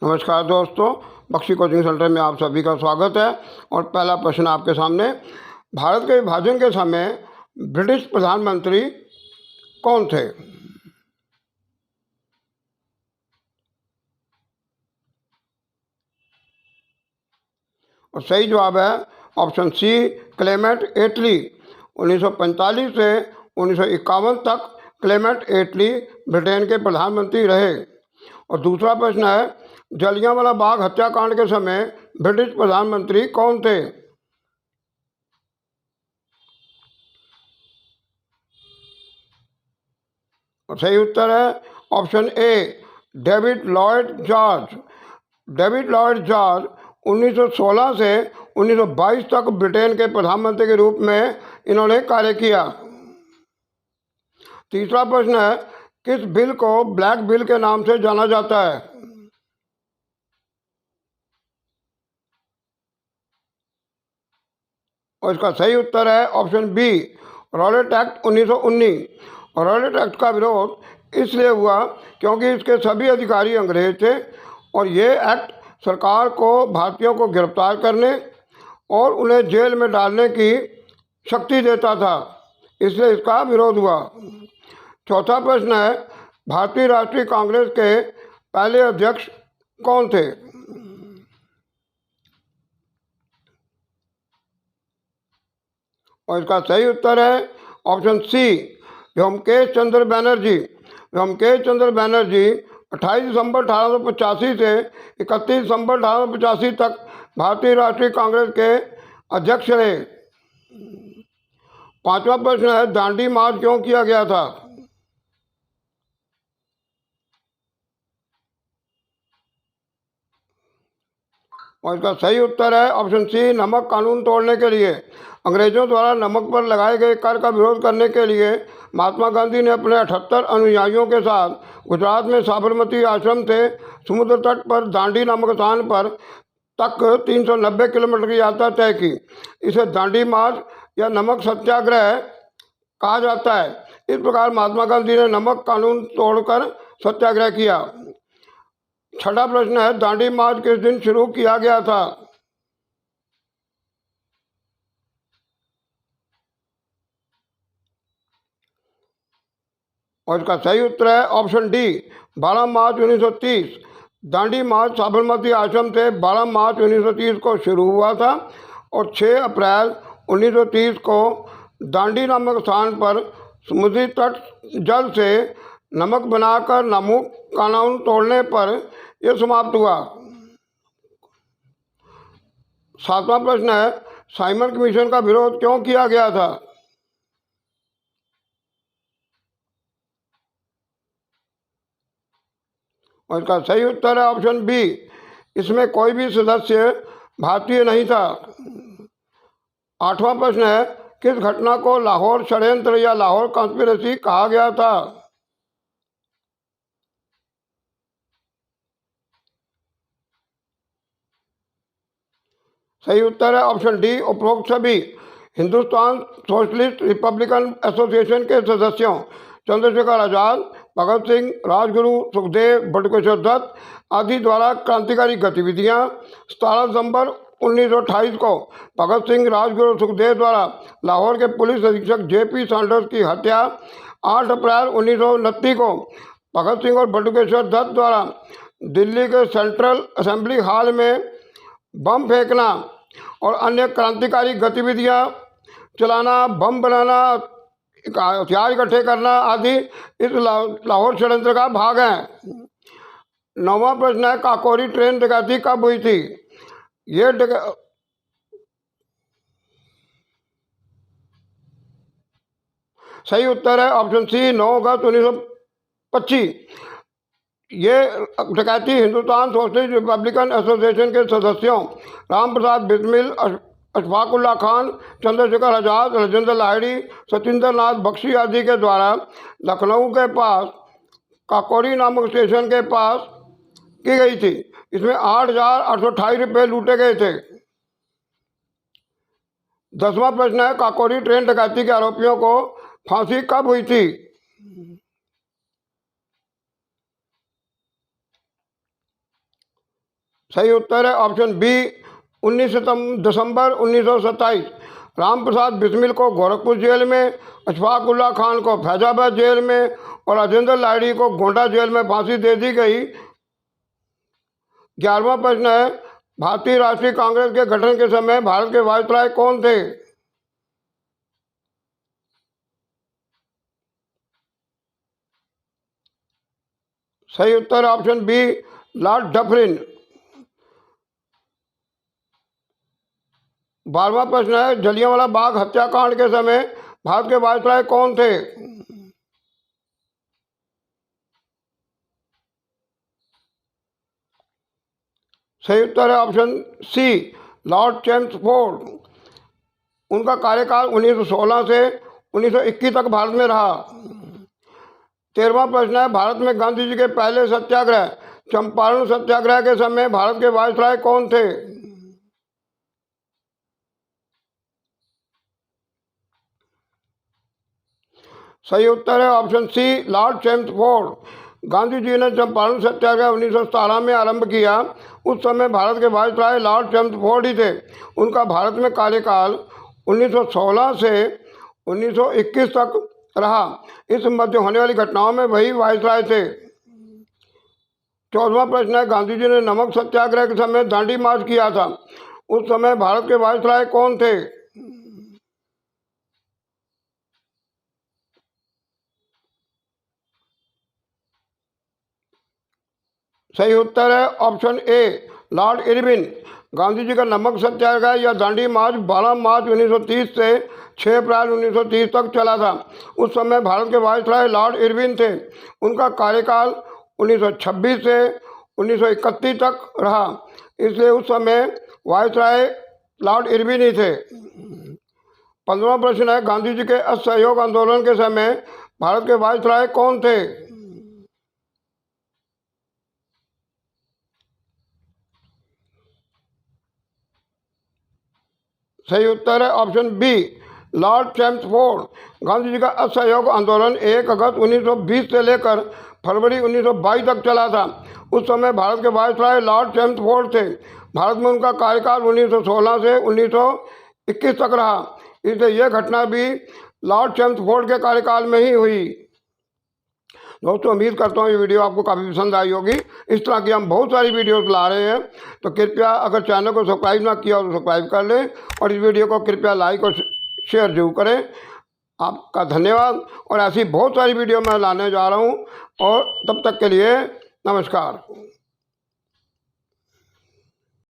नमस्कार दोस्तों, Bakshi coaching centre में आप सभी का स्वागत है। और पहला प्रश्न आपके सामने, भारत के विभाजन के समय ब्रिटिश प्रधानमंत्री कौन थे? और सही जवाब है ऑप्शन सी, क्लेमेंट एटली। 1945 से 1951 तक क्लेमेंट एटली ब्रिटेन के प्रधानमंत्री रहे। और दूसरा प्रश्न है, जलियांवाला बाग हत्याकांड के समय ब्रिटिश प्रधानमंत्री कौन थे? और सही उत्तर है ऑप्शन ए, David Lloyd George. David Lloyd George 1916 से 1922 तक ब्रिटेन के प्रधानमंत्री के रूप में इन्होंने कार्य किया। तीसरा प्रश्न है, किस बिल को ब्लैक बिल के नाम से जाना जाता है? और इसका सही उत्तर है option B, Rowlatt Act 1919। Rowlatt Act का विरोध इसलिए हुआ क्योंकि इसके सभी अधिकारी अंग्रेज थे और ये एक्ट सरकार को भारतीयों को गिरफ्तार करने और उन्हें जेल में डालने की शक्ति देता था, इसलिए इसका विरोध हुआ। चौथा प्रश्न है, भारतीय राष्ट्रीय कांग्रेस के पहले अध्यक्ष कौन थे? और इसका सही उत्तर है ऑप्शन सी, व्योमकेश चंद्र बैनर्जी। व्योमकेश चंद्र बैनर्जी 28 दिसंबर 1885 से 31 दिसंबर 1885 तक भारतीय राष्ट्रीय कांग्रेस के अध्यक्ष रहे। पांचवा प्रश्न है, दांडी मार्च क्यों किया गया था? और इसका सही उत्तर है ऑप्शन सी, नमक कानून तोड़ने के लिए। अंग्रेजों द्वारा नमक पर लगाए गए कर का विरोध करने के लिए महात्मा गांधी ने अपने 78 अनुयायियों के साथ गुजरात में साबरमती आश्रम से समुद्र तट पर दांडी नामक स्थान पर तक 390 किलोमीटर की यात्रा तय की। इसे दांडी मार्च या नमक सत्याग्रह कहा जाता है। इस प्रकार महात्मा गांधी ने नमक कानून तोड़कर सत्याग्रह किया। छठा प्रश्न है, दांडी मार्च किस दिन शुरू किया गया था? और इसका सही उत्तर है ऑप्शन डी, 12 मार्च 1930। दांडी मार्च साबरमती आश्रम से 12 मार्च 1930 को शुरू हुआ था और 6 अप्रैल 1930 को दांडी नामक स्थान पर समुद्री तट जल से नमक बनाकर नमक कानून तोड़ने पर यह समाप्त हुआ। सातवां प्रश्न है, साइमन कमीशन का विरोध क्यों किया गया था? और इसका सही उत्तर है ऑप्शन बी, इसमें कोई भी सदस्य भारतीय नहीं था। आठवां प्रश्न है, किस घटना को लाहौर षड्यंत्र या लाहौर कॉन्स्पिरेसी कहा गया था? सही उत्तर है ऑप्शन डी, उपरोक्त सभी हिंदुस्तान सोशलिस्ट रिपब्लिकन एसोसिएशन के सदस्यों चंद्रशेखर आजाद, भगत सिंह, राजगुरु, सुखदेव, बटुकेश्वर दत्त आदि द्वारा क्रांतिकारी गतिविधियां। 17 दिसंबर 1928 को भगत सिंह, राजगुरु, सुखदेव द्वारा लाहौर के पुलिस अधीक्षक जेपी सैंडर्स की हत्या। 8 अप्रैल 1929 को भगत सिंह और बटुकेश्वर दत्त द्वारा दिल्ली के सेंट्रल असेंबली हॉल में बम फेंकना और अन्य क्रांतिकारी गतिविधियां चलाना, बम बनाना, हथियार इकट्ठे करना आदि इस लाहौर षड्यंत्र का भाग है। नौवां प्रश्न है, काकोरी ट्रेन डकैती कब हुई थी? ये सही उत्तर है ऑप्शन सी, 9 अगस्त 1925। ये डकैती हिंदुस्तान सोशलिस्ट रिपब्लिकन एसोसिएशन के सदस्यों राम प्रसाद बिस्मिल, अशफाकुल्ला खान, चंद्रशेखर आजाद, राजेंद्र लाहिड़ी, सचिंद्र नाथ बख्शी आदि के द्वारा लखनऊ के पास काकोरी नामक स्टेशन के पास की गई थी। इसमें 8,828 रुपये लूटे गए थे। 10वां प्रश्न है, काकोरी ट्रेन डकैती के आरोपियों को फांसी कब हुई थी? सही उत्तर है ऑप्शन बी 19 दिसंबर 1927। रामप्रसाद बिस्मिल को गोरखपुर जेल में, अशफाक उल्लाह खान को फैजाबाद जेल में और राजेंद्र लाहिड़ी को गोंडा जेल में फांसी दे दी गई। 11वां प्रश्न है, भारतीय राष्ट्रीय कांग्रेस के गठन के समय भारत के वायसराय कौन थे? सही उत्तर ऑप्शन बी लॉर्ड डफरिन। 12वां प्रश्न है, जलियांवाला बाग हत्याकांड के समय भारत के वायसराय कौन थे? सही उत्तर है ऑप्शन सी लॉर्ड चेम्सफोर्ड। उनका कार्यकाल 1916 से 1921 तक भारत में रहा। 13वां प्रश्न है, भारत में गांधी जी के पहले सत्याग्रह चंपारण सत्याग्रह के समय भारत के वायसराय कौन थे? सही उत्तर है option C Lord Chelmsford. Gandhi ji ने चंपारण सत्याग्रह 1917 में आरंभ किया। उस समय भारत के वायसराय लॉर्ड चेम्सफोर्ड ही थे। उनका भारत में कार्यकाल 1916 से 1921 तक रहा। इस मध्य होने वाली घटनाओं में वही वायसराय थे। 14वां प्रश्न है, गांधी जी ने नमक सत्याग्रह के समय दांडी मार्च किया था। उस समय भारत के वायसराय कौन थे? सही उत्तर है option A Lord Irwin. Gandhi ji का नमक सत्याग्रह या दांडी मार्च 12 मार्च 1930 से 6 अप्रैल 1930 तक चला था। उस समय भारत के वायसराय लॉर्ड इरविन थे। उनका कार्यकाल 1926 से 1931 तक रहा, इसलिए उस समय वायसराय लॉर्ड इरविन ही थे। 15वां प्रश्न है, गांधी जी के असहयोग आंदोलन के समय भारत के वायसराय कौन थे? सही उत्तर है option B Lord Chelmsford. Gandhi ji का असहयोग आंदोलन 1 अगस्त 1920 से लेकर फरवरी 1922 तक चला था। उस समय भारत के वायसराय लॉर्ड चेम्सफोर्ड थे। भारत में उनका कार्यकाल 1916 से 1921 तक रहा, इसलिए यह घटना भी लॉर्ड चेम्सफोर्ड के कार्यकाल में ही हुई। दोस्तों, उम्मीद करता हूँ ये वीडियो आपको काफ़ी पसंद आई होगी। इस तरह की हम बहुत सारी वीडियोस ला रहे हैं, तो कृपया अगर चैनल को सब्सक्राइब ना किया हो तो सब्सक्राइब कर लें और इस वीडियो को कृपया लाइक और शेयर जरूर करें। आपका धन्यवाद। और ऐसी बहुत सारी वीडियो मैं लाने जा रहा हूँ, और तब तक के लिए नमस्कार।